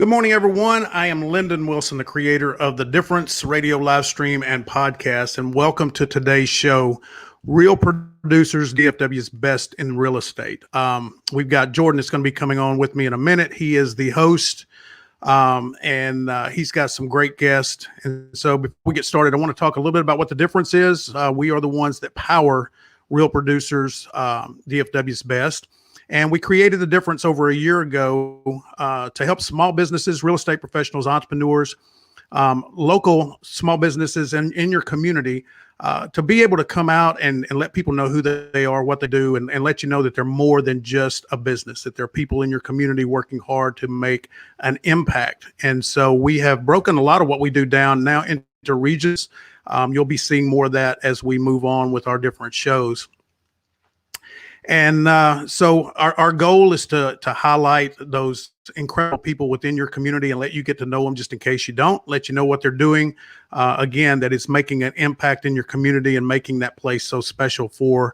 Good morning, everyone. I am Lyndon Wilson, the creator of The Difference Radio live stream and podcast, and welcome to today's show, Real Producers, DFW's Best in Real Estate. We've got Jordan that's going to be coming on with me in a minute. He is the host, and he's got some great guests. And so before we get started, I want to talk a little bit about what The Difference is. We are the ones that power Real Producers, DFW's Best. And we created The Difference over a year ago to help small businesses, real estate professionals, entrepreneurs, local small businesses in your community to be able to come out and let people know who they are, what they do, and let you know that they're more than just a business, that there are people in your community working hard to make an impact. And so we have broken a lot of what we do down now into regions. You'll be seeing more of that as we move on with our different shows. And so our goal is to highlight those incredible people within your community and let you get to know them, just in case you don't, let you know what they're doing. Again, that it's making an impact in your community and making that place so special for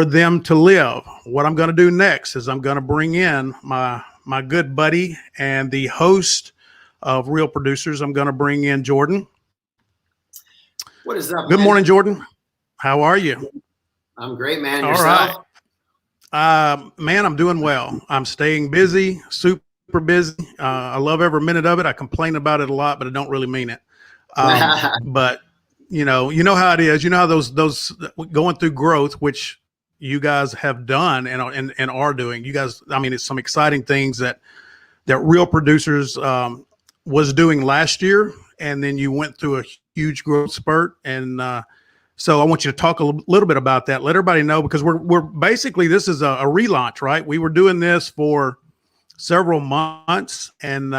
them to live. What I'm going to do next is I'm going to bring in my good buddy and the host of Real Producers. I'm going to bring in Jordan. What is up, Good man? morning, Jordan. How are you? I'm great, man. All Yourself? right. Man, I'm doing well. I'm staying busy, super busy. I love every minute of it. I complain about it a lot, but I don't really mean it. But you know how it is. You know how those going through growth, which you guys have done and are doing. You guys, I mean, it's some exciting things that Real Producers was doing last year, and then you went through a huge growth spurt. And so I want you to talk a little bit about that. Let everybody know, because we're basically, this is a relaunch, right? We were doing this for several months, and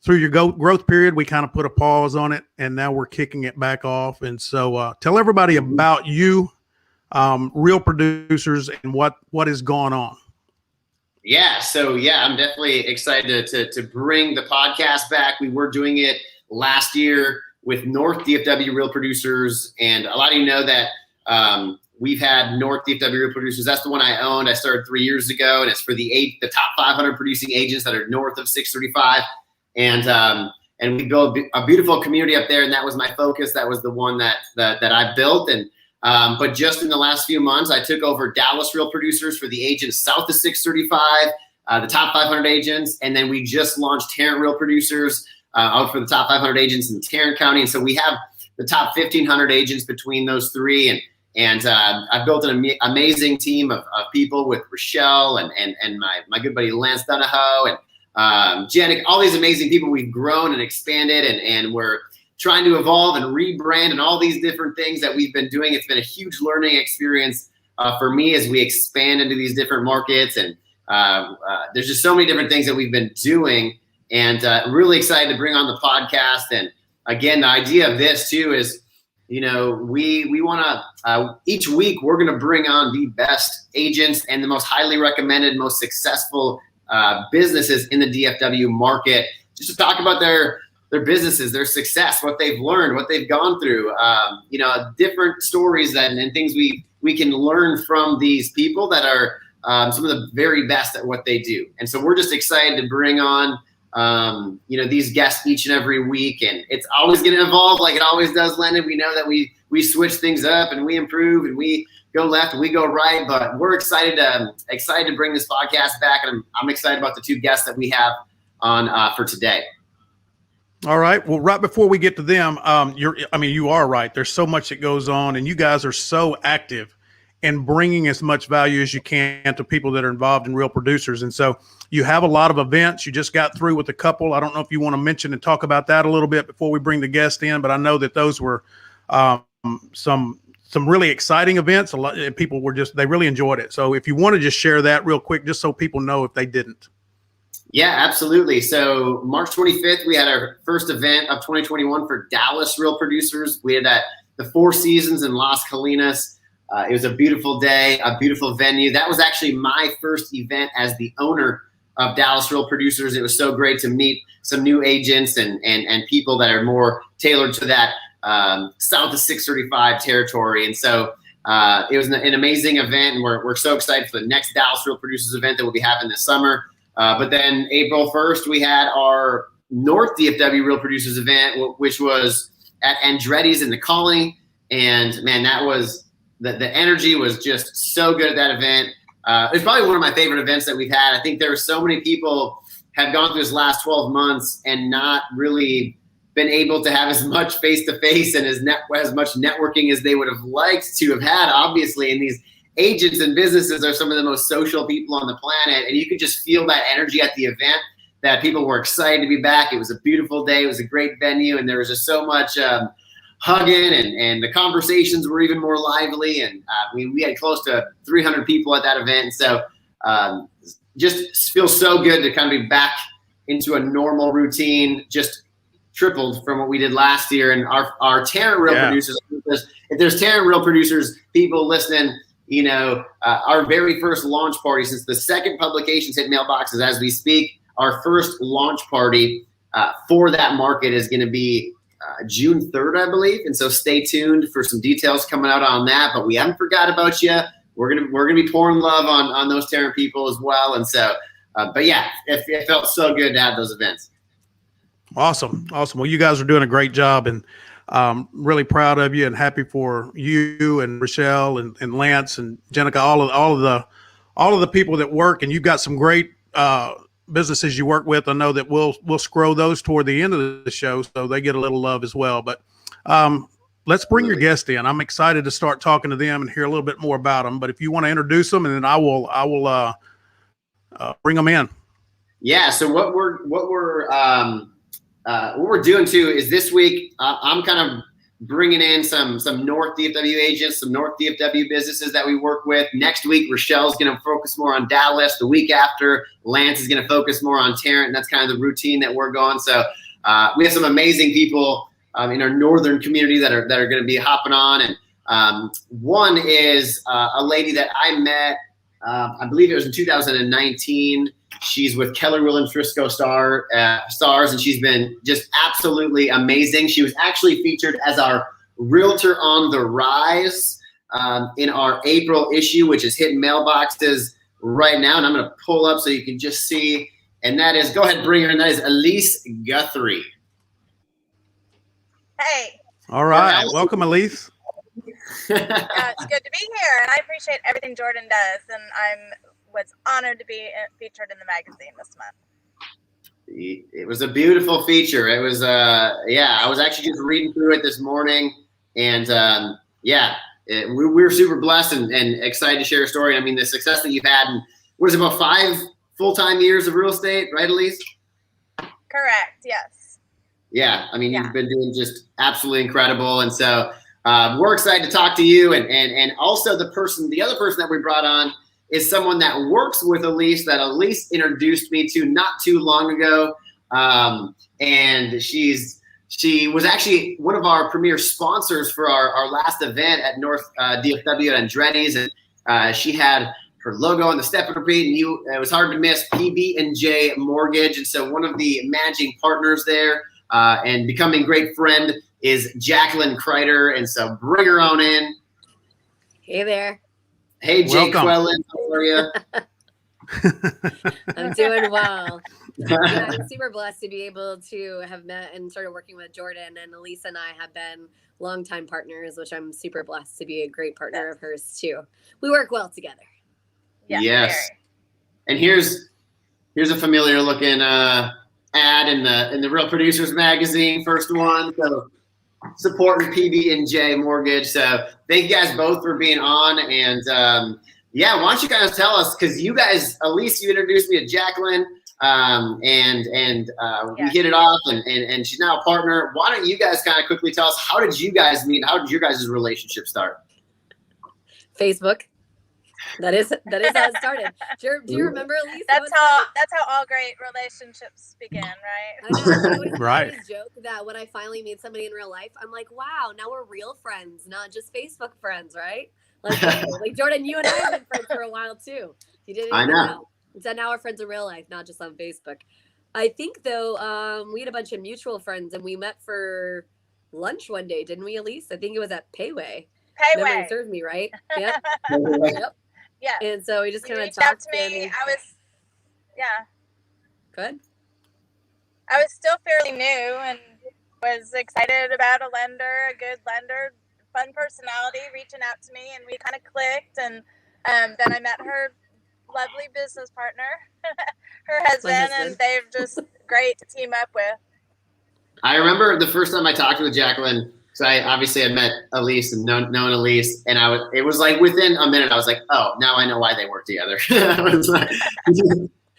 through your growth period, we kind of put a pause on it, and now we're kicking it back off. And so tell everybody about you, Real Producers, and what is going on. Yeah. So I'm definitely excited to bring the podcast back. We were doing it last year with North DFW Real Producers, and a lot of you know that we've had North DFW Real Producers. That's the one I owned. I started 3 years ago, and it's for the top 500 producing agents that are north of 635. And we built a beautiful community up there, and that was my focus. That was the one that I built. And but just in the last few months, I took over Dallas Real Producers for the agents south of 635, the top 500 agents, and then we just launched Tarrant Real Producers out for the top 500 agents in Tarrant County. And so we have the top 1,500 agents between those three. And I've built an amazing team of people with Rochelle and my good buddy Lance Donahoe and Janik, all these amazing people. We've grown and expanded, and we're trying to evolve and rebrand and all these different things that we've been doing. It's been a huge learning experience for me as we expand into these different markets. And there's just so many different things that we've been doing. And really excited to bring on the podcast. And again, the idea of this too is, we want to, each week we're going to bring on the best agents and the most highly recommended, most successful businesses in the DFW market, just to talk about their businesses, their success, what they've learned, what they've gone through, different stories and things we can learn from these people that are some of the very best at what they do. And so we're just excited to bring on these guests each and every week, and it's always going to evolve like it always does, Lennon. We know that we switch things up and we improve and we go left and we go right, but we're excited to bring this podcast back, and I'm excited about the two guests that we have on for today. All right. Well, right before we get to them, you are right. There's so much that goes on, and you guys are so active in bringing as much value as you can to people that are involved in Real Producers. And so you have a lot of events. You just got through with a couple. I don't know if you want to mention and talk about that a little bit before we bring the guest in, but I know that those were some really exciting events. A lot of people they really enjoyed it. So if you want to just share that real quick, just so people know if they didn't. Yeah, absolutely. So March 25th, we had our first event of 2021 for Dallas Real Producers. We had the Four Seasons in Las Colinas. It was a beautiful day, a beautiful venue. That was actually my first event as the owner of Dallas Real Producers. It was so great to meet some new agents and people that are more tailored to that south of 635 territory. And so it was an amazing event, and we're so excited for the next Dallas Real Producers event that we'll be having this summer. But then April 1st, we had our North DFW Real Producers event, which was at Andretti's in the Colony. And man, that was the energy was just so good at that event. It was probably one of my favorite events that we've had. I think there were so many people have gone through this last 12 months and not really been able to have as much face-to-face and as much networking as they would have liked to have had, obviously. And these agents and businesses are some of the most social people on the planet. And you could just feel that energy at the event, that people were excited to be back. It was a beautiful day. It was a great venue. And there was just so much hugging, and the conversations were even more lively. And we had close to 300 people at that event. So just feels so good to kind of be back into a normal routine, just tripled from what we did last year. And our Tarrant Real Producers, if there's Tarrant Real Producers people listening, you know, our very first launch party, since the second publications hit mailboxes as we speak, our first launch party for that market is going to be June 3rd, I believe. And so stay tuned for some details coming out on that. But we haven't forgot about you. We're gonna be pouring love on those Tarrant people as well. And so, but yeah, it felt so good to have those events. Awesome. Well, you guys are doing a great job, and really proud of you and happy for you and Rochelle and Lance and Jenica, all of the people that work. And you've got some great businesses you work with. I know that we'll scroll those toward the end of the show so they get a little love as well. But let's bring your guest in. I'm excited to start talking to them and hear a little bit more about them. But if you want to introduce them, and then I will bring them in. Yeah. So what we're doing too is this week I'm kind of bringing in some North DFW agents, some North DFW businesses that we work with. Next week, Rochelle's going to focus more on Dallas. The week after, Lance is going to focus more on Tarrant, and that's kind of the routine that we're going. So we have some amazing people in our northern community that are going to be hopping on. And one is a lady that I met, I believe it was in 2019. She's with Keller Williams Frisco Stars, and she's been just absolutely amazing. She was actually featured as our Realtor on the Rise in our April issue, which is hitting mailboxes right now. And I'm going to pull up so you can just see. And that is, go ahead and bring her in. That is Elise Guthrie. Hey. All right. Welcome, Elise. It's good to be here, and I appreciate everything Jordan does, and was honored to be featured in the magazine this month. It was a beautiful feature. It was I was actually just reading through it this morning, and we're super blessed and excited to share a story. I mean, the success that you've had, and what is it, about 5 full-time years of real estate, right, Elise? Correct. Yes. Yeah. I mean, you've been doing just absolutely incredible, and so we're excited to talk to you, and also the other person that we brought on is someone that works with Elise that Elise introduced me to not too long ago. And she was actually one of our premier sponsors for our last event at North DFW at Andretti's. And she had her logo on the step and repeat, and it was hard to miss, PBJ Mortgage. And so one of the managing partners there and becoming great friend is Jacqueline Crider. And so bring her on in. Hey there. Hey, Jacqueline, how are you? I'm doing well. Yeah, I'm super blessed to be able to have met and started working with Jordan, and Elise and I have been longtime partners, which I'm super blessed to be a great partner of hers too. We work well together. Yes. Very. And here's a familiar looking ad in the Real Producers magazine, first one. So supporting PB&J Mortgage. So thank you guys both for being on. And why don't you guys tell us, because you guys, Elise, you introduced me to Jacqueline, we hit it off, and she's now a partner. Why don't you guys kind of quickly tell us, how did you guys meet? How did your guys' relationship start? Facebook. That is how it started. Do you remember, Elise? That's how all great relationships begin, right? I know. Right. I always joke that when I finally meet somebody in real life, I'm like, wow, now we're real friends, not just Facebook friends, right? Like Jordan, you and I have been friends for a while too. You didn't even know. So now we're friends in real life, not just on Facebook. I think though, we had a bunch of mutual friends, and we met for lunch one day, didn't we, Elise? I think it was at Payway. Memory serves me, right? Yep. Yep. Yeah. And so we just kind of reached out talked to me. Good. I was still fairly new and was excited about a lender, a good lender, fun personality reaching out to me, and we kind of clicked. And then I met her lovely business partner, her husband, and they're just great to team up with. I remember the first time I talked with Jacqueline, so I obviously had met Elise and known Elise, and it was like within a minute, I was like, oh, now I know why they work together. I was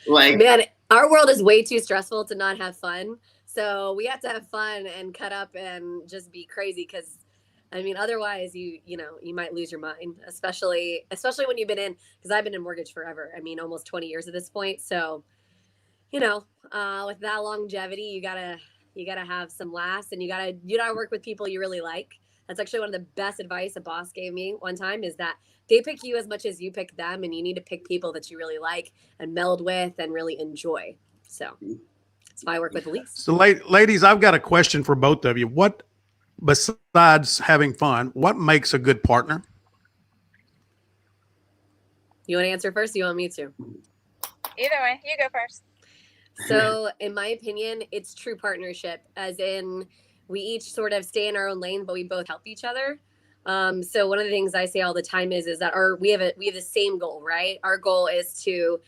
like, man, our world is way too stressful to not have fun. So we have to have fun and cut up and just be crazy, because I mean, otherwise you might lose your mind, especially when you've been in, because I've been in mortgage forever. I mean, almost 20 years at this point. So, with that longevity, you gotta have some laughs, and you gotta work with people you really like. That's actually one of the best advice a boss gave me one time, is that they pick you as much as you pick them, and you need to pick people that you really like and meld with and really enjoy. So that's why I work with Elise. So ladies, I've got a question for both of you. What, besides having fun, what makes a good partner? You want to answer first? Or you want me to? Either way, you go first. So in my opinion, it's true partnership, as in we each sort of stay in our own lane, but we both help each other. So one of the things I say all the time is that we have the same goal, right? Our goal is to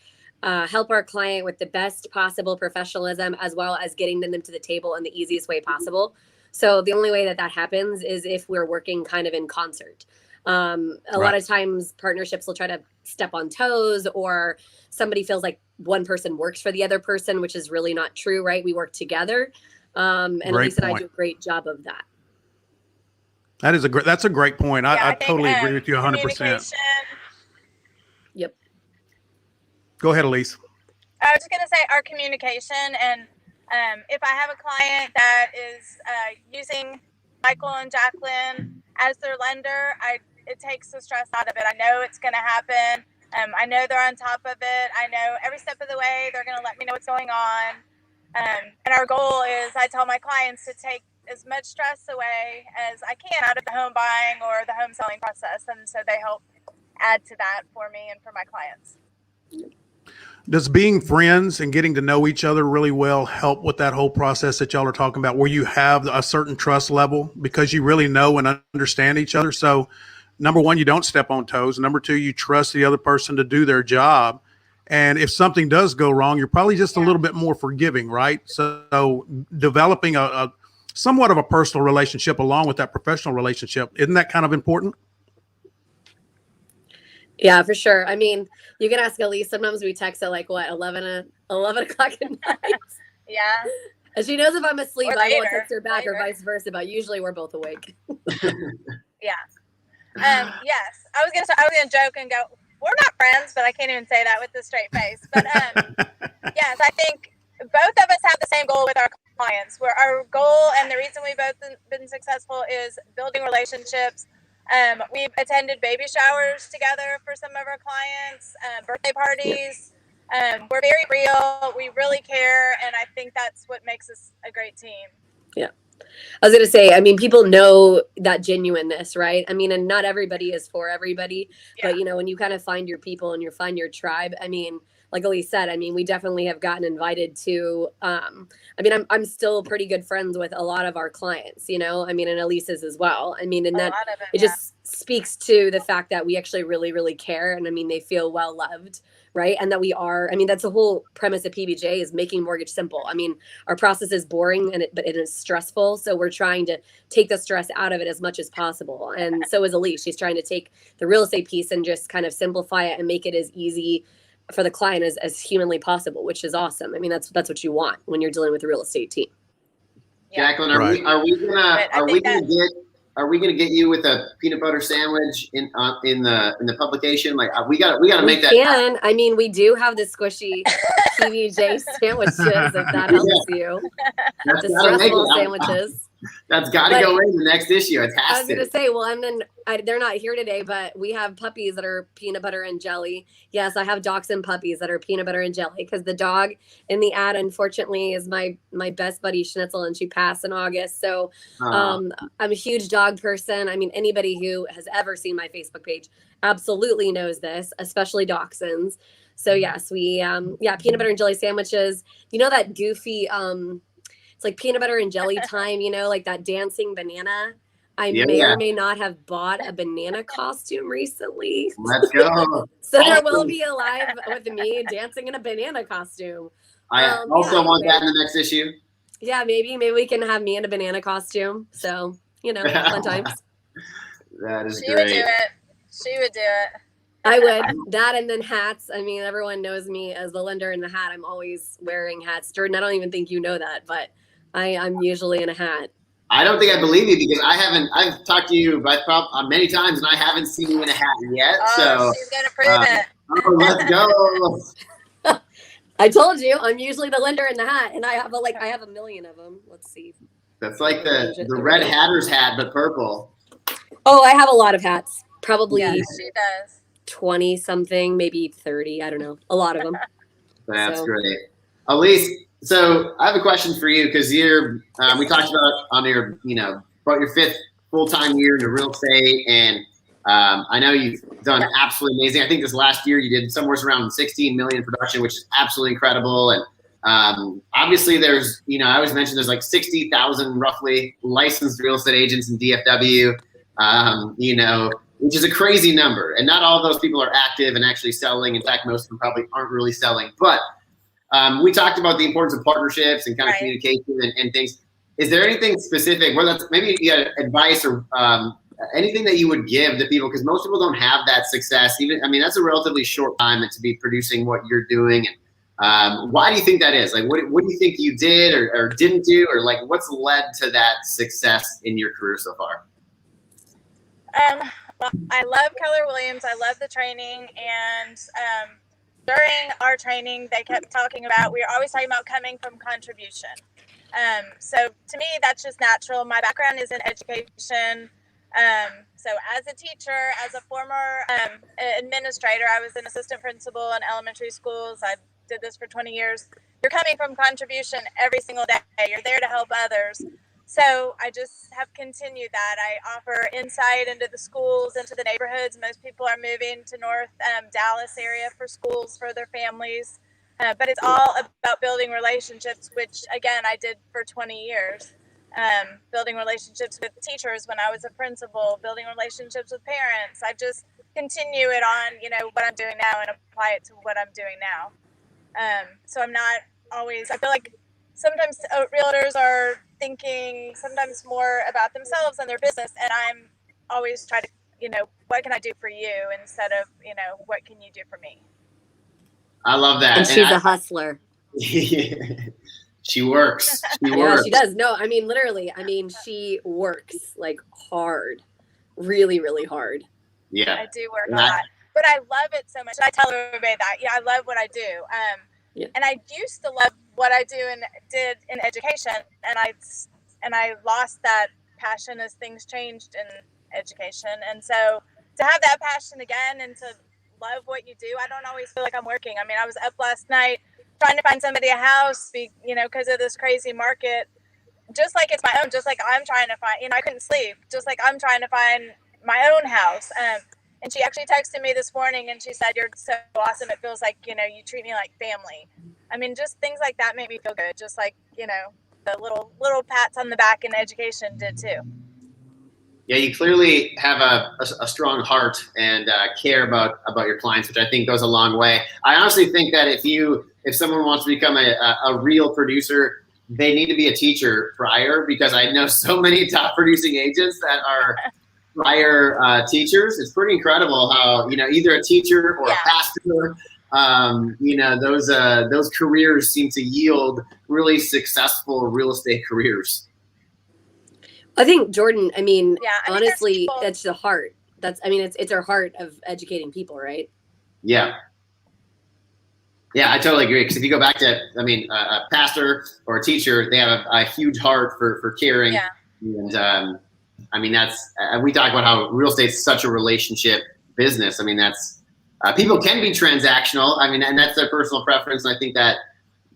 help our client with the best possible professionalism, as well as getting them to the table in the easiest way possible. So the only way that happens is if we're working kind of in concert. A lot of times partnerships will try to step on toes, or somebody feels like one person works for the other person, which is really not true, right? We work together. And Elise and I do a great job of that. That's a great point. Yeah, I totally agree with you 100%. Yep. Go ahead, Elise. I was just going to say our communication, and if I have a client that is using Michael and Jacqueline as their lender, it takes the stress out of it. I know it's going to happen. I know they're on top of it. I know every step of the way they're going to let me know what's going on. And our goal is, I tell my clients to take as much stress away as I can out of the home buying or the home selling process. And so they help add to that for me and for my clients. Does being friends and getting to know each other really well help with that whole process that y'all are talking about, where you have a certain trust level because you really know and understand each other? So number one, you don't step on toes. Number two, you trust the other person to do their job. And if something does go wrong, you're probably just a little bit more forgiving, right? So developing a somewhat of a personal relationship along with that professional relationship, isn't that kind of important? Yeah, for sure. I mean, you can ask Elise. Sometimes we text at 11 o'clock at night. Yeah. And she knows if I'm asleep, I won't text her back, or vice versa. But usually we're both awake. Yeah. Yes. I was gonna joke and go, we're not friends, but I can't even say that with a straight face. But yes, I think both of us have the same goal with our clients, where our goal and the reason we've both been successful is building relationships. We've attended baby showers together for some of our clients, birthday parties. We're very real. We really care. And I think that's what makes us a great team. Yeah. I was going to say, I mean, people know that genuineness, right? I mean, and not everybody is for everybody, but when you kind of find your people and you find your tribe, I mean, like Elise said, I mean, we definitely have gotten invited to, I'm still pretty good friends with a lot of our clients, and Elise's as well. I mean, and that it just speaks to the fact that we actually really, really care. And I mean, they feel well loved, right? And that we are, I mean, that's the whole premise of PBJ, is making mortgage simple. I mean, our process is boring but it is stressful. So we're trying to take the stress out of it as much as possible. And so is Elise. She's trying to take the real estate piece and just kind of simplify it and make it as easy for the client as humanly possible, which is awesome. I mean, that's what you want when you're dealing with a real estate team. Jacqueline, are we gonna get you with a peanut butter sandwich in the publication? Like we gotta make that. Can. I mean, we do have the squishy PBJ sandwiches, if that helps you. The stressful sandwiches. That's got to go in the next issue. It has to. I was going to say, well, and then they're not here today, but we have puppies that are peanut butter and jelly. Yes, I have dachshund puppies that are peanut butter and jelly, because the dog in the ad, unfortunately, is my best buddy Schnitzel, and she passed in August. So I'm a huge dog person. I mean, anybody who has ever seen my Facebook page absolutely knows this, especially dachshunds. So yes, we peanut butter and jelly sandwiches. You know that goofy it's like peanut butter and jelly time, you know, like that dancing banana. I may or may not have bought a banana costume recently. Let's go. So there will be a live with me dancing in a banana costume. I also want that in the next issue. Yeah, maybe we can have me in a banana costume. So, you know, fun times. That is She great. would do it. She would do it. I would. That and then hats. I mean, everyone knows me as the lender in the hat. I'm always wearing hats. Jordan, I don't even think you know that, but I'm usually in a hat. I don't think I believe you because I've talked to you many times and I haven't seen you in a hat yet. So she's going to prove it. Oh, let's go. I told you, I'm usually the lender in the hat, and I have a million of them. Let's see. That's like the Red Hatter's hat, but purple. Oh, I have a lot of hats. Probably Yes, she does. 20 something, maybe 30. I don't know. A lot of them. That's great. Elise, so I have a question for you because we talked about about your 5th full-time year in real estate, and I know you've done absolutely amazing. I think this last year you did somewhere around 16 million in production, which is absolutely incredible. And obviously there's, I always mention there's like 60,000 roughly licensed real estate agents in DFW, which is a crazy number. And not all of those people are active and actually selling. In fact, most of them probably aren't really selling. But we talked about the importance of partnerships and kind of communication and things. Is there anything specific, whether that's maybe you had advice or anything that you would give to people? Because most people don't have that success. That's a relatively short time to be producing what you're doing. And why do you think that is? Like, what do you think you did or didn't do? Or like, what's led to that success in your career so far? Well, I love Keller Williams. I love the training. And during our training, they kept talking about, we were always talking about coming from contribution. So to me, that's just natural. My background is in education. So as a teacher, as a former administrator, I was an assistant principal in elementary schools. I did this for 20 years. You're coming from contribution every single day. You're there to help others. So I just have continued that. I offer insight into the schools, into the neighborhoods. Most people are moving to North Dallas area for schools for their families. But it's all about building relationships, which, again, I did for 20 years. Building relationships with teachers when I was a principal, building relationships with parents. I just continue it on, what I'm doing now and apply it to what I'm doing now. So I'm not always, I feel like sometimes realtors are thinking sometimes more about themselves and their business. And I'm always trying to, what can I do for you instead of, what can you do for me? I love that. And she's a hustler. She works. Yeah, she does. No, literally. She works like hard, really, really hard. Yeah, I do work a lot, but I love it so much. I tell everybody that. Yeah, I love what I do. And I used to love what I do and did in education, and I lost that passion as things changed in education. And so to have that passion again and to love what you do, I don't always feel like I'm working. I was up last night trying to find somebody a house, because of this crazy market, just like it's my own, just like I'm trying to find, I couldn't sleep, just like I'm trying to find my own house. And she actually texted me this morning and she said, "You're so awesome. It feels like, you treat me like family." Just things like that make me feel good. Just like, the little pats on the back in education did too. Yeah, you clearly have a strong heart and care about your clients, which I think goes a long way. I honestly think that if someone wants to become a real producer, they need to be a teacher prior, because I know so many top producing agents that are prior teachers. It's pretty incredible how, either a teacher or a pastor, those careers seem to yield really successful real estate careers. I think Jordan, honestly, that's that's the heart. It's our heart of educating people, right? Yeah. Yeah, I totally agree. Because if you go back to, a pastor or a teacher, they have a huge heart for caring. Yeah. And that's, we talk about how real estate is such a relationship business. That's, people can be transactional. And that's their personal preference. And I think that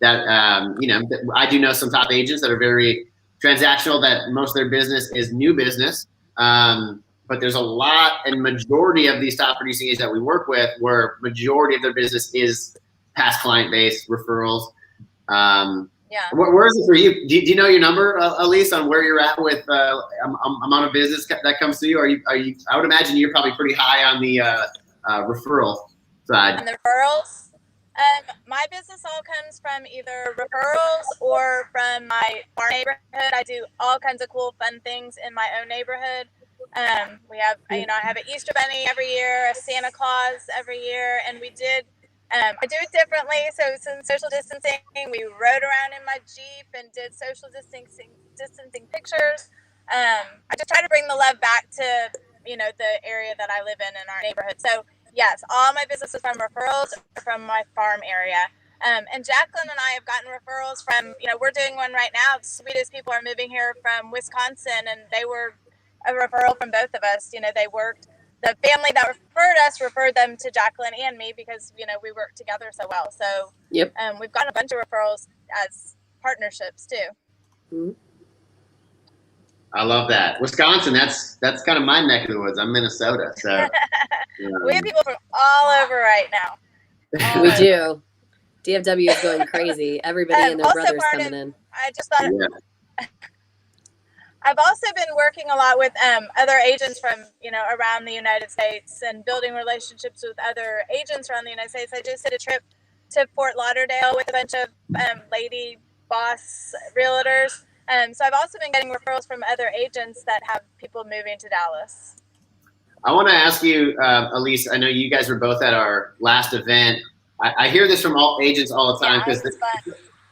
I do know some top agents that are very transactional, that most of their business is new business. but there's a lot and majority of these top producing agents that we work with where majority of their business is past client base referrals. Yeah. Where is it for you? Do you know your number, Elise, on where you're at with amount of business that comes to you? Are you? I would imagine you're probably pretty high on the referral side. On the referrals, my business all comes from either referrals or from our neighborhood. I do all kinds of cool, fun things in my own neighborhood. We have, I have an Easter bunny every year, a Santa Claus every year, and we did. I do it differently. So since social distancing, we rode around in my Jeep and did social distancing pictures. I just try to bring the love back to, the area that I live in our neighborhood. So yes, all my business is from referrals from my farm area. And Jacqueline and I have gotten referrals from, we're doing one right now. The sweetest people are moving here from Wisconsin, and they were a referral from both of us. The family that referred them to Jacqueline and me because, we work together so well. So yep. We've gotten a bunch of referrals as partnerships too. Mm-hmm. I love that. Wisconsin, that's kind of my neck of the woods. I'm Minnesota. So we have people from all over right now. We do. DFW is going crazy. Everybody and their brothers coming in. I just thought I've also been working a lot with other agents from, around the United States and building relationships with other agents around the United States. I just did a trip to Fort Lauderdale with a bunch of lady boss realtors. So I've also been getting referrals from other agents that have people moving to Dallas. I want to ask you, Elise, I know you guys were both at our last event. I hear this from all agents all the time because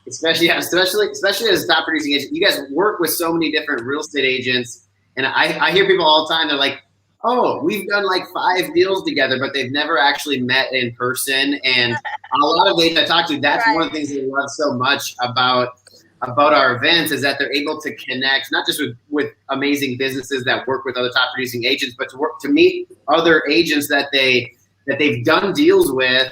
especially as a top producing agent, you guys work with so many different real estate agents. And I hear people all the time, they're like, oh, we've done like 5 deals together, but they've never actually met in person. And a lot of agents I talk to, that's one of the things they love so much about our events is that they're able to connect, not just with amazing businesses that work with other top producing agents, but to meet other agents that they've done deals with.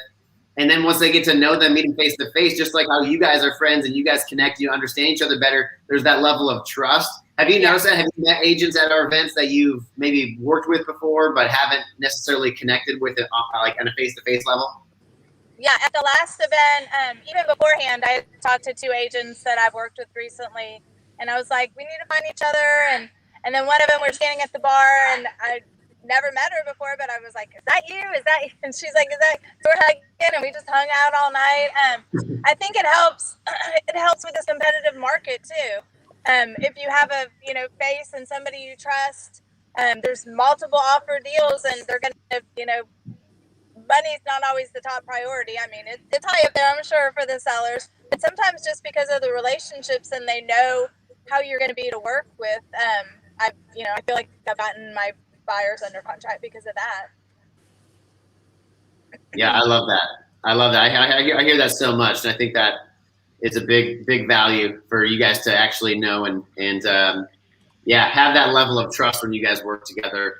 And then once they get to know them, meeting face to face, just like how you guys are friends and you guys connect, you understand each other better, there's that level of trust. Have you noticed that? Have you met agents at our events that you've maybe worked with before, but haven't necessarily connected with it like on a face-to-face level? Yeah, at the last event, even beforehand, I talked to 2 agents that I've worked with recently, and I was like, we need to find each other. And then one of them, we're standing at the bar, and I never met her before, but I was like, is that you? Is that you? And she's like, is that? So we're hugging, and we just hung out all night. I think it helps. It helps with this competitive market too. If you have a face and somebody you trust, there's multiple offer deals, and they're gonna money's not always the top priority. I mean, it's high up there, I'm sure, for the sellers, but sometimes just because of the relationships and they know how you're going to be to work with, I feel like I've gotten my buyers under contract because of that. Yeah, I love that. I hear that so much, and I think that it's a big value for you guys to actually know and have that level of trust when you guys work together.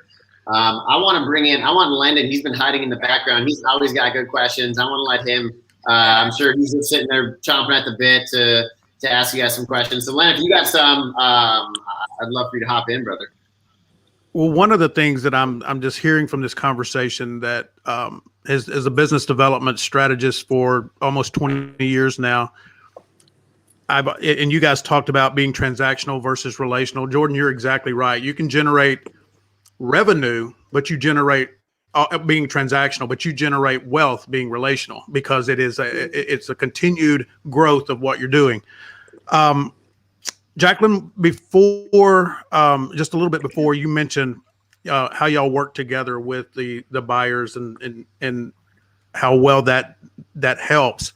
I want Landon. He's been hiding in the background. He's always got good questions. I want to let him. I'm sure he's just sitting there chomping at the bit to ask you guys some questions. So, Landon, if you got some, I'd love for you to hop in, brother. Well, one of the things that I'm just hearing from this conversation that as a business development strategist for almost 20 years now, and you guys talked about being transactional versus relational. Jordan, you're exactly right. You can generate revenue, but you generate being transactional, but you generate wealth being relational because it's a continued growth of what you're doing. Jacqueline, before just a little bit before, you mentioned how y'all work together with the buyers and how well that helps.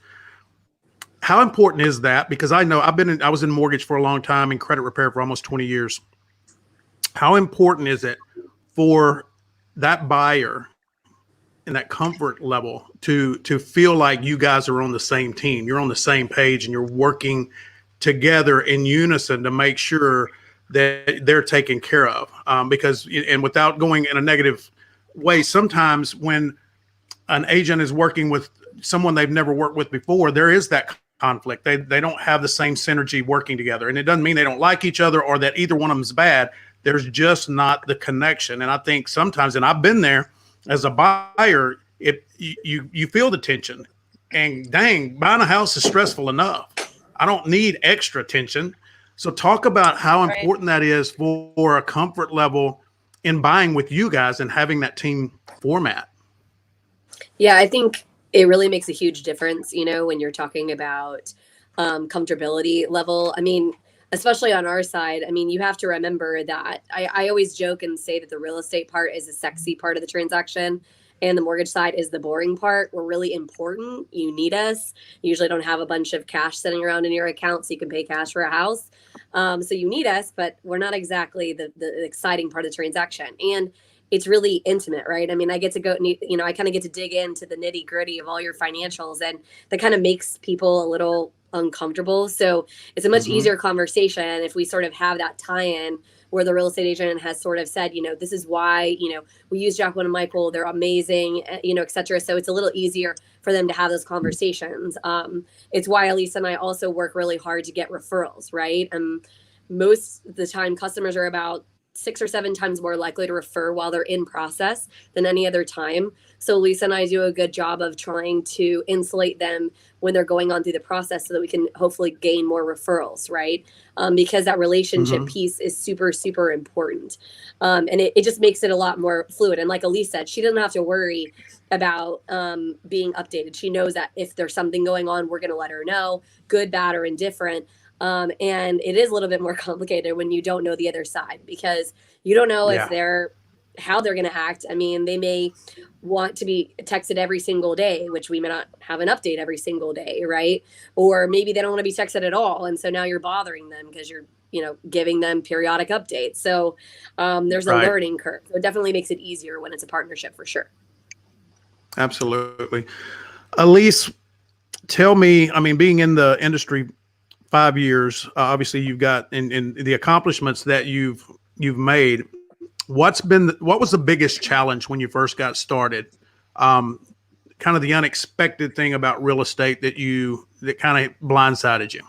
How important is that? Because I know I was in mortgage for a long time and credit repair for almost 20 years. How important is it for that buyer and that comfort level to feel like you guys are on the same team, you're on the same page, and you're working together in unison to make sure that they're taken care of? Because, and without going in a negative way, sometimes when an agent is working with someone they've never worked with before, there is that conflict. They don't have the same synergy working together. And it doesn't mean they don't like each other or that either one of them is bad. there's just not the connection. And I think sometimes, and I've been there as a buyer, you feel the tension, and dang, buying a house is stressful enough. I don't need extra tension. So talk about how important that is for a comfort level in buying with you guys and having that team format. Yeah, I think it really makes a huge difference, when you're talking about comfortability level. I mean, especially on our side, you have to remember that I always joke and say that the real estate part is the sexy part of the transaction and the mortgage side is the boring part. We're really important. You need us. You usually don't have a bunch of cash sitting around in your account so you can pay cash for a house. So you need us, but we're not exactly the exciting part of the transaction. And it's really intimate, right? I get to go, I kind of get to dig into the nitty gritty of all your financials, and that kind of makes people a little uncomfortable. So it's a much easier conversation if we sort of have that tie-in where the real estate agent has sort of said, this is why, we use Jacqueline and Michael, they're amazing, et cetera. So it's a little easier for them to have those conversations. It's why Elise and I also work really hard to get referrals, right? Most of the time customers are about 6 or 7 times more likely to refer while they're in process than any other time. So Lisa and I do a good job of trying to insulate them when they're going on through the process so that we can hopefully gain more referrals, right? Because that relationship piece is super, super important. And it just makes it a lot more fluid. And like Elise said, she doesn't have to worry about being updated. She knows that if there's something going on, we're going to let her know, good, bad, or indifferent. And it is a little bit more complicated when you don't know the other side, because you don't know if how they're going to act. They may want to be texted every single day, which we may not have an update every single day, right? Or maybe they don't want to be texted at all. And so now you're bothering them because you're, giving them periodic updates. So there's a learning curve. So it definitely makes it easier when it's a partnership, for sure. Absolutely. Elise, tell me, being in the industry 5 years, obviously you've got in the accomplishments that you've made. What was the biggest challenge when you first got started? Kind of the unexpected thing about real estate that kind of blindsided you.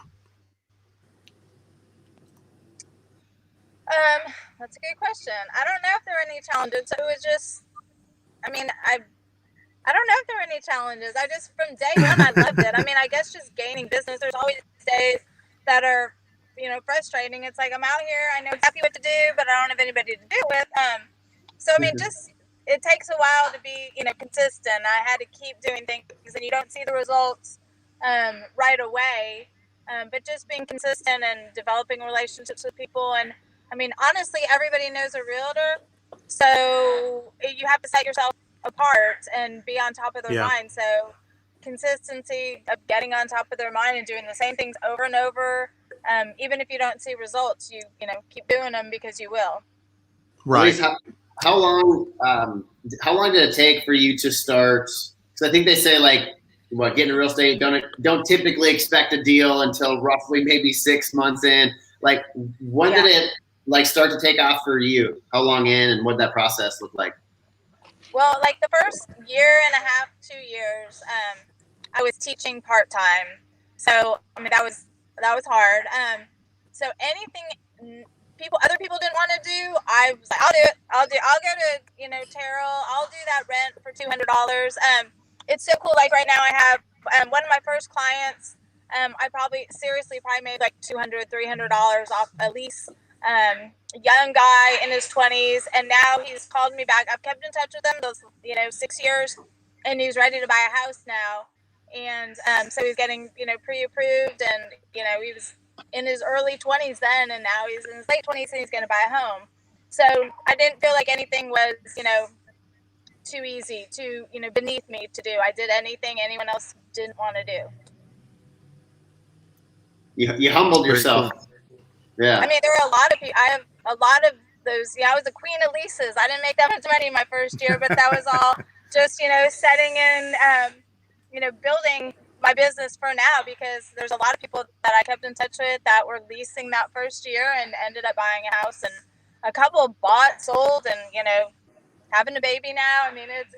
That's a good question. I don't know if there were any challenges. So it was just, I don't know if there were any challenges. From day one, I loved it. I guess just gaining business, there's always days that are, frustrating. It's like, I'm out here, I know exactly what to do, but I don't have anybody to do it with. Just, it takes a while to be, consistent. I had to keep doing things, and you don't see the results right away. But just being consistent and developing relationships with people. And honestly, everybody knows a realtor. So you have to set yourself apart and be on top of their mind. So consistency of getting on top of their mind and doing the same things over and over. Even if you don't see results, you keep doing them because you will. Right. How long did it take for you to start? Because I think they say getting in real estate, don't typically expect a deal until roughly maybe 6 months in. When did it start to take off for you? How long in, and what did that process look like? Well, the first year and a half, 2 years, I was teaching part-time. So, that was hard. So anything other people didn't want to do, I was like, I'll go to, Terrell, I'll do that rent for $200. It's so cool. Right now I have, one of my first clients, I probably made $200, $300 off Elise, young guy in his 20s. And now he's called me back. I've kept in touch with him those, 6 years, and he's ready to buy a house now. And so he's getting, pre-approved, and, he was in his early 20s then, and now he's in his late 20s and he's going to buy a home. So I didn't feel like anything was, too easy, too, beneath me to do. I did anything anyone else didn't want to do. You humbled yourself. Cool. Yeah. There were a lot of people. I have a lot of those. I was the queen of leases. I didn't make that much money my first year, but that was all just, setting in, building my business for now, because there's a lot of people that I kept in touch with that were leasing that first year and ended up buying a house, and a couple bought, sold, and, having a baby now.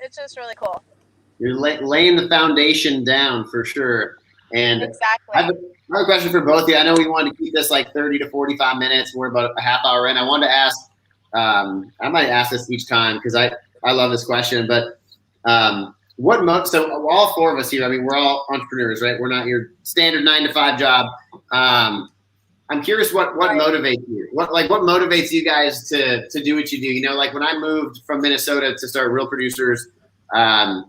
It's just really cool. You're laying the foundation down for sure. And exactly. I have a question for both of you. I know we wanted to keep this 30 to 45 minutes. We're about a half hour in. I wanted to ask, I might ask this each time because I love this question, but so all four of us here, I mean, we're all entrepreneurs, right? We're not your standard 9-to-5 job. I'm curious what motivates you. What motivates you guys to do what you do? You know, like when I moved from Minnesota to start Real Producers, I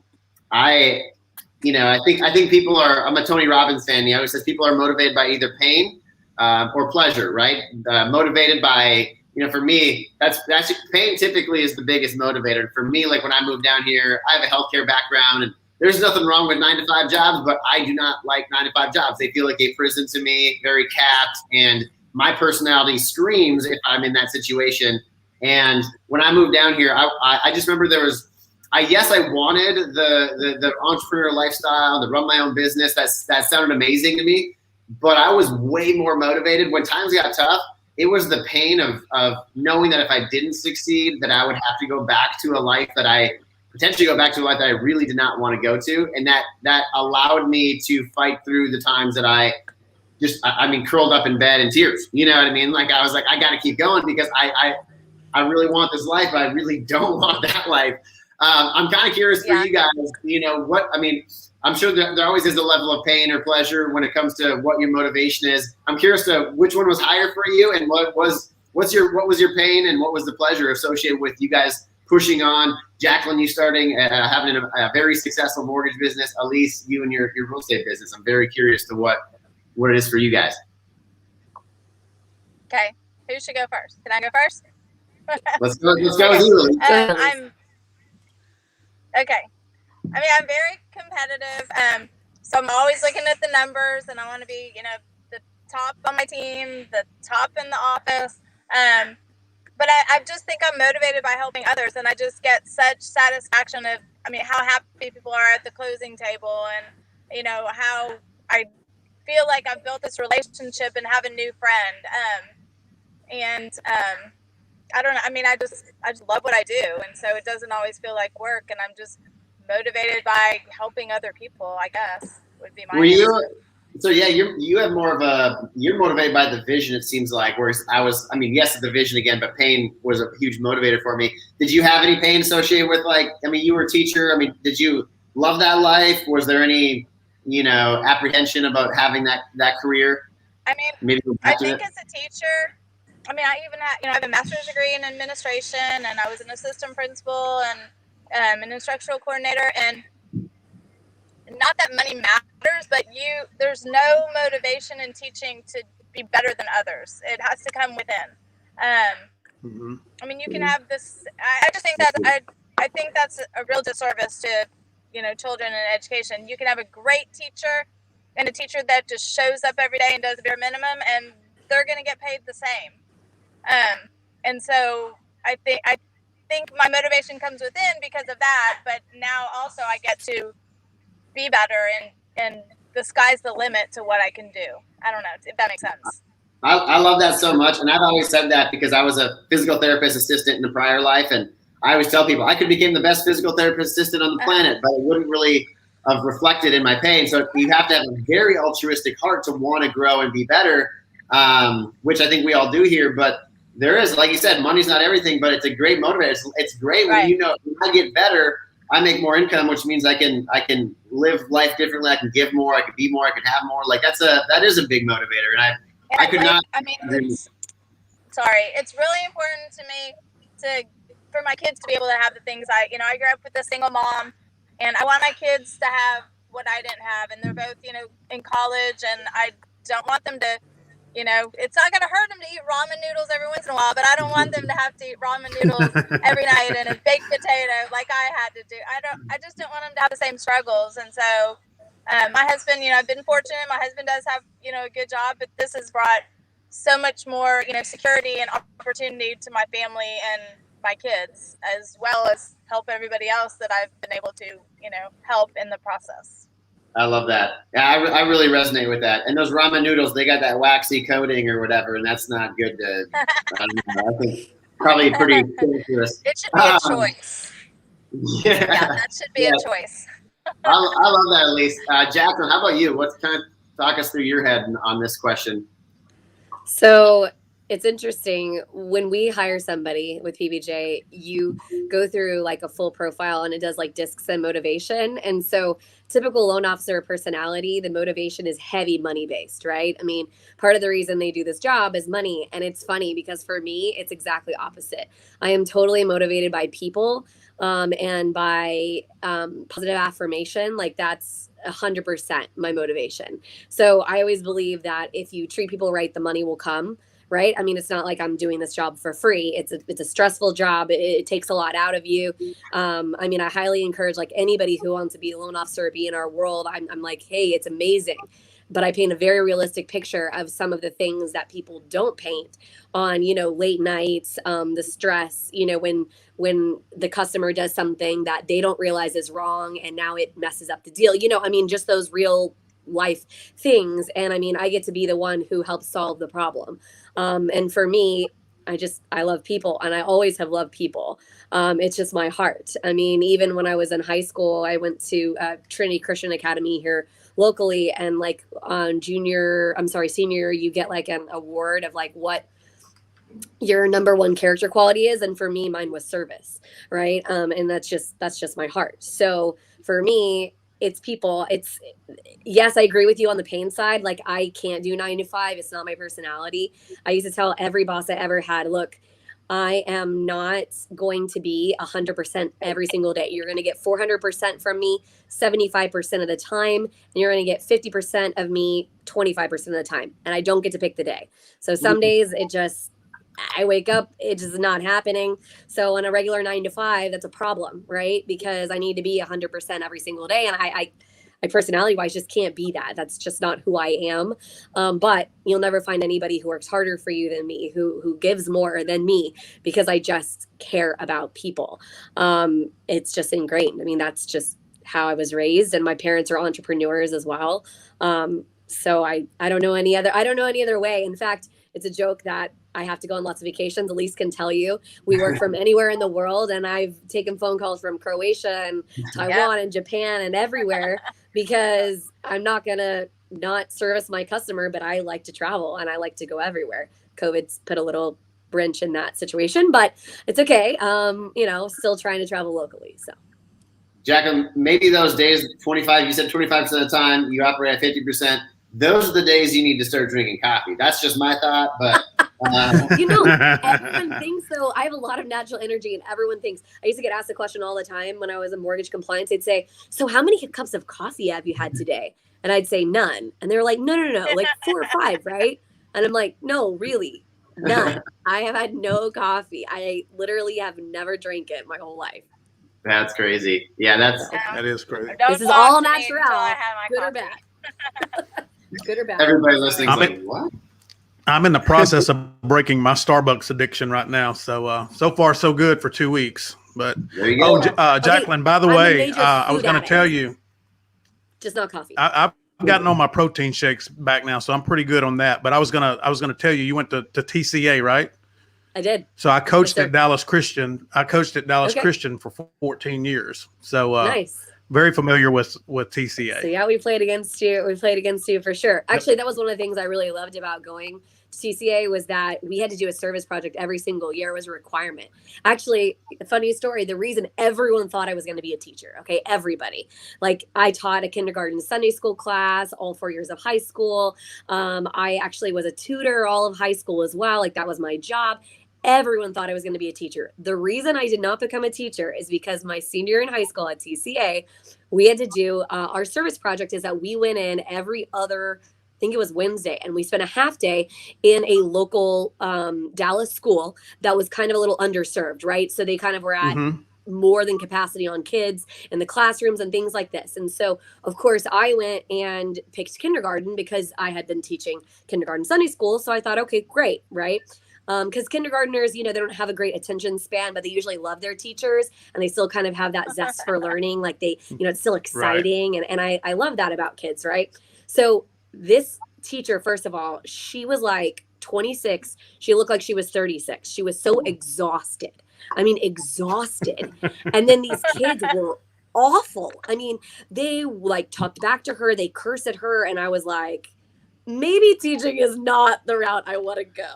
think people are. I'm a Tony Robbins fan. He always says people are motivated by either pain or pleasure, right? Motivated by, for me, that's pain typically is the biggest motivator. For me, like when I moved down here, I have a healthcare background, and there's nothing wrong with 9-to-5 jobs, but I do not like 9-to-5 jobs. They feel like a prison to me, very capped, and my personality screams if I'm in that situation. And when I moved down here, I just remember I wanted the entrepreneur lifestyle, to run my own business. That sounded amazing to me, but I was way more motivated when times got tough. It was the pain of knowing that if I didn't succeed, that I would have to go back to a life that I really did not want to go to. And that allowed me to fight through the times that I curled up in bed in tears. You know what I mean? Like I was like, I got to keep going because I really want this life, but I really don't want that life. I'm kind of curious for you guys, I'm sure there always is a level of pain or pleasure when it comes to what your motivation is. I'm curious to which one was higher for you, and what was your pain and what was the pleasure associated with you guys pushing on? Jacqueline, you starting having a very successful mortgage business. Elise, you and your real estate business. I'm very curious to what it is for you guys. Okay, who should go first? Can I go first? Let's go with you. Okay. I'm very competitive. So I'm always looking at the numbers, and I want to be, the top on my team, the top in the office. But I just think I'm motivated by helping others, and I just get such satisfaction of, how happy people are at the closing table, and, how I feel like I've built this relationship and have a new friend. I don't know. I just love what I do. And so it doesn't always feel like work, and I'm just motivated by helping other people, I guess, would be my answer. So yeah, you're motivated by the vision, it seems like, whereas yes, the vision again, but pain was a huge motivator for me. Did you have any pain associated with you were a teacher. Did you love that life? Was there any, apprehension about having that career? I think as a teacher, I even had, I have a master's degree in administration, and I was an assistant principal and an instructional coordinator, and not that money matters, but there's no motivation in teaching to be better than others. It has to come within. You can have this. I just think that I think that's a real disservice to children and education. You can have a great teacher and a teacher that just shows up every day and does the bare minimum, and they're going to get paid the same. And so I think my motivation comes within because of that, but now also I get to be better, and the sky's the limit to what I can do. I don't know if that makes sense. I love that so much, and I've always said that because I was a physical therapist assistant in a prior life, and I always tell people I could become the best physical therapist assistant on the planet, but it wouldn't really have reflected in my pain. So you have to have a very altruistic heart to want to grow and be better, which I think we all do here. But there is, like you said, money's not everything, but it's a great motivator. It's great when when I get better, I make more income, which means I can live life differently. I can give more. I can be more. I can have more. Like that is a big motivator, and I could not. It's really important to me for my kids to be able to have the things I grew up with a single mom, and I want my kids to have what I didn't have, and they're both in college, and I don't want them to. It's not going to hurt them to eat ramen noodles every once in a while, but I don't want them to have to eat ramen noodles every night and a baked potato like I had to do. I just don't want them to have the same struggles. And so my husband, I've been fortunate. My husband does have, a good job, but this has brought so much more, security and opportunity to my family and my kids, as well as help everybody else that I've been able to, help in the process. I love that. Yeah, I really resonate with that. And those ramen noodles, they got that waxy coating or whatever, and that's not good to. I don't know. I think probably pretty dangerous. It should be a choice. Yeah, that should be a choice. I love that, Elise. Jacqueline, how about you? Talk us through your head on this question. So it's interesting when we hire somebody with PBJ, you go through like a full profile and it does like discs and motivation. And so typical loan officer personality, the motivation is heavy money based, right? I mean, part of the reason they do this job is money. And it's funny because for me, it's exactly opposite. I am totally motivated by people and by positive affirmation. Like that's 100% my motivation. So I always believe that if you treat people right, the money will come. Right. I mean, it's not like I'm doing this job for free. It's a stressful job. It takes a lot out of you. I mean, I highly encourage like anybody who wants to be a loan officer or be in our world. I'm like, hey, it's amazing. But I paint a very realistic picture of some of the things that people don't paint on, late nights, the stress, when the customer does something that they don't realize is wrong and now it messes up the deal. I mean, just those real life things. And I mean, I get to be the one who helps solve the problem. And for me, I love people and I always have loved people. It's just my heart. I mean, even when I was in high school, I went to Trinity Christian Academy here locally, and like on senior, you get like an award of like what your number one character quality is. And for me, mine was service. Right. And that's just my heart. So for me, it's people. Yes, I agree with you on the pain side. Like I can't do 9 to 5. It's not my personality. I used to tell every boss I ever had, look, I am not going to be 100% every single day. You're going to get 400% from me 75% of the time, and you're going to get 50% of me 25% of the time. And I don't get to pick the day. So some days I wake up, it's just not happening. So on a regular 9 to 5, that's a problem, right? Because I need to be 100% every single day. And I personality wise just can't be that. That's just not who I am. But you'll never find anybody who works harder for you than me, who gives more than me, because I just care about people. It's just ingrained. I mean, that's just how I was raised, and my parents are entrepreneurs as well. So I don't know any other way. In fact, it's a joke that I have to go on lots of vacations. Elise can tell you, we work from anywhere in the world, and I've taken phone calls from Croatia and Taiwan and Japan and everywhere, because I'm not going to not service my customer, but I like to travel and I like to go everywhere. COVID's put a little wrench in that situation, but it's okay. Still trying to travel locally. So Jacqueline, maybe those days, you said 25% of the time you operate at 50%. Those are the days you need to start drinking coffee. That's just my thought, but everyone thinks though. I have a lot of natural energy, and everyone thinks. I used to get asked the question all the time when I was in mortgage compliance. They'd say, "So how many cups of coffee have you had today?" And I'd say none, and they were like, "No, like 4 or 5, right?" And I'm like, "No, really, none. I have had no coffee. I literally have never drank it my whole life." That's crazy. Yeah, that is crazy. This is all natural, good or bad. Good or bad. Everybody listening is like, what? I'm in the process of breaking my Starbucks addiction right now. So far so good for 2 weeks. But there you go. Jacqueline, by the way, I was going to tell you, just not coffee. I've gotten all my protein shakes back now, so I'm pretty good on that. But I was gonna tell you, you went to TCA, right? I did. So I coached at Dallas Christian. Christian for 14 years. So nice. Very familiar with TCA. So yeah, we played against you for sure. Actually, that was one of the things I really loved about going to TCA, was that we had to do a service project every single year. It was a requirement. Actually, a funny story, the reason everyone thought I was going to be a teacher, okay, everybody. Like I taught a kindergarten Sunday school class, all 4 years of high school. I actually was a tutor all of high school as well. Like that was my job. Everyone thought I was going to be a teacher. The reason I did not become a teacher is because my senior year in high school at TCA, we had to do our service project is that we went in every other, I think it was Wednesday, and we spent a half day in a local Dallas school that was kind of a little underserved, right? So they kind of were at more than capacity on kids in the classrooms and things like this. And so, of course, I went and picked kindergarten because I had been teaching kindergarten Sunday school. So I thought, okay, great, right? Because kindergartners, they don't have a great attention span, but they usually love their teachers and they still kind of have that zest for learning. Like they, it's still exciting. Right. And I love that about kids, right? So this teacher, first of all, she was like 26. She looked like she was 36. She was so exhausted. I mean, exhausted. And then these kids were awful. I mean, they like talked back to her. They cursed at her. And I was like, maybe teaching is not the route I want to go.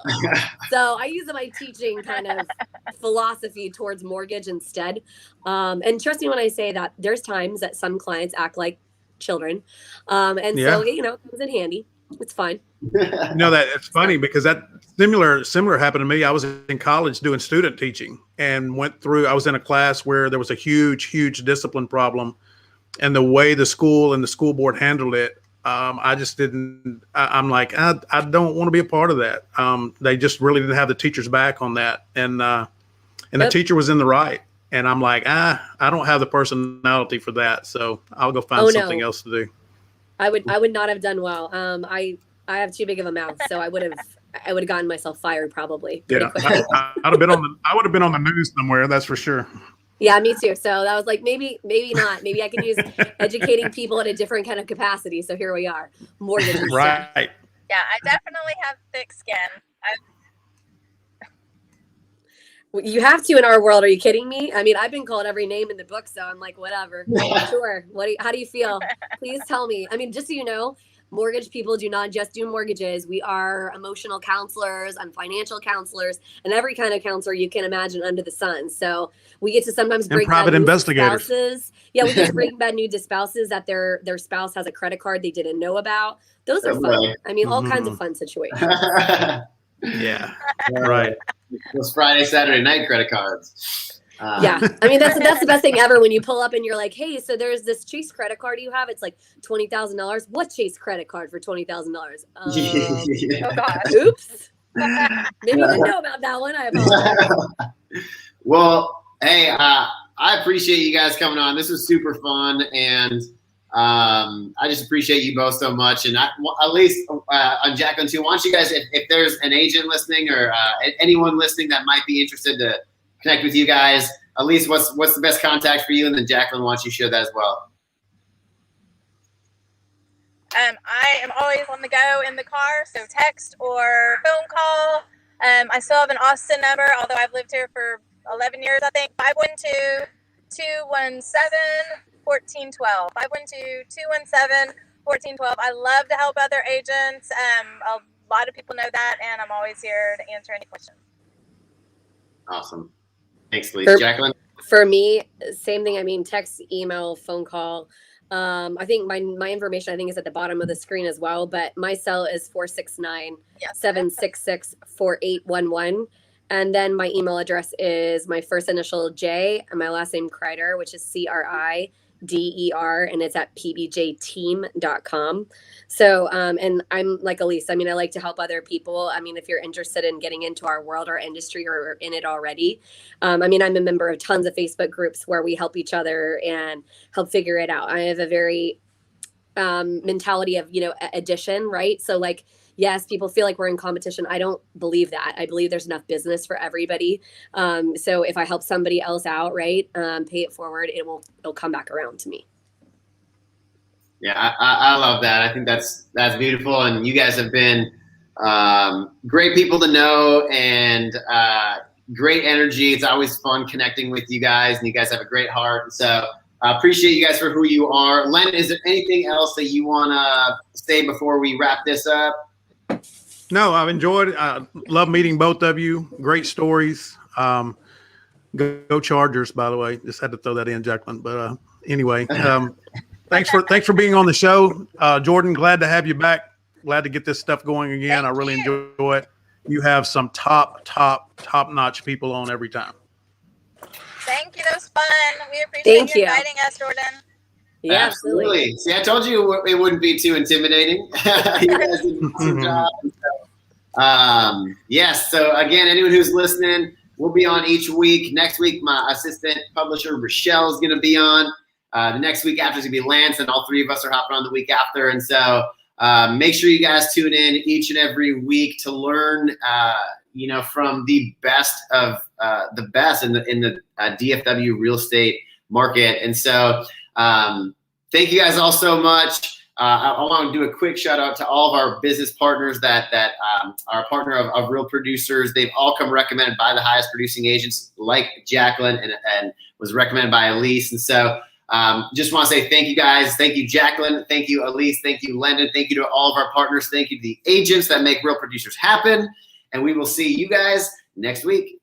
So I use my teaching kind of philosophy towards mortgage instead. And trust me when I say that there's times that some clients act like children. And Yeah. so, it comes in handy. It's fine. That it's funny because that similar happened to me. I was in college doing student teaching and I was in a class where there was a huge discipline problem, and the way the school and the school board handled it, I just didn't, I'm like, I don't want to be a part of that. They just really didn't have the teacher's back on that. And the teacher was in the right. And I'm like, I don't have the personality for that. So I'll go find something else to do. I would not have done well. I have too big of a mouth, so I would have gotten myself fired probably. Yeah, I would have been on the news somewhere. That's for sure. Yeah, me too. So that was like, maybe not. Maybe I can use educating people in a different kind of capacity. So here we are. Mortgage. Right. Yeah, I definitely have thick skin. You have to in our world. Are you kidding me? I mean, I've been called every name in the book, so I'm like, whatever. Sure. How do you feel? Please tell me. I mean, just so you know, mortgage people do not just do mortgages. We are emotional counselors and financial counselors and every kind of counselor you can imagine under the sun. So we get to sometimes bring private investigators. Spouses. Yeah, we get to bring bad news to spouses that their spouse has a credit card they didn't know about. Those are fun. I mean, all kinds of fun situations. Yeah, right. Those Friday, Saturday night credit cards. Yeah, I mean that's the best thing ever when you pull up and you're like, hey, so there's this Chase credit card you have. It's like $20,000. What Chase credit card for $20,000? Oh gosh, oops. Maybe you didn't know about that one. I apologize. Well, hey, I appreciate you guys coming on. This was super fun, and I just appreciate you both so much. And Elise, on Jacqueline too, why don't you guys, if there's an agent listening or anyone listening that might be interested to connect with you guys, Elise, what's the best contact for you? And then Jacqueline, why don't you share that as well? I am always on the go in the car, so text or phone call. I still have an Austin number, although I've lived here for 11 years, I think. 512-217-1412. 512-217-1412. I love to help other agents. A lot of people know that, and I'm always here to answer any questions. Awesome. Thanks, Elise. Jacqueline? For me, same thing. I mean, text, email, phone call. I think my information, I think, is at the bottom of the screen as well, but my cell is 469-766-4811. And then my email address is my first initial J and my last name Crider, which is CRIDER, and it's at pbjteam.com. So, and I'm like Elise. I mean, I like to help other people. I mean, if you're interested in getting into our world or industry or in it already, I mean, I'm a member of tons of Facebook groups where we help each other and help figure it out. I have a very mentality of, addition, right? So like, yes, people feel like we're in competition. I don't believe that. I believe there's enough business for everybody. So if I help somebody else out, right, pay it forward, it'll come back around to me. Yeah, I love that. I think that's beautiful. And you guys have been great people to know and great energy. It's always fun connecting with you guys, and you guys have a great heart. So I appreciate you guys for who you are. Len, is there anything else that you want to say before we wrap this up? No, I've enjoyed it. I love meeting both of you. Great stories. Go Chargers, by the way. Just had to throw that in, Jacqueline. But anyway, thanks for being on the show. Jordan, glad to have you back. Glad to get this stuff going again. I really enjoy it. You have some top-notch people on every time. Thank you. That was fun. We appreciate you inviting us, Jordan. Yeah, absolutely. See, I told you it wouldn't be too intimidating. You guys did an awesome job. Yes. So again, anyone who's listening, we'll be on each week. Next week, my assistant publisher Rochelle is going to be on. The next week after is going to be Lance, and all three of us are hopping on the week after. And so make sure you guys tune in each and every week to learn, from the best of the best in the DFW real estate market. And so thank you guys all so much. I want to do a quick shout out to all of our business partners that are a partner of Real Producers. They've all come recommended by the highest producing agents like Jacqueline and was recommended by Elise. And so Just want to say thank you guys. Thank you, Jacqueline. Thank you, Elise. Thank you, Lyndon. Thank you to all of our partners. Thank you to the agents that make Real Producers happen. And we will see you guys next week.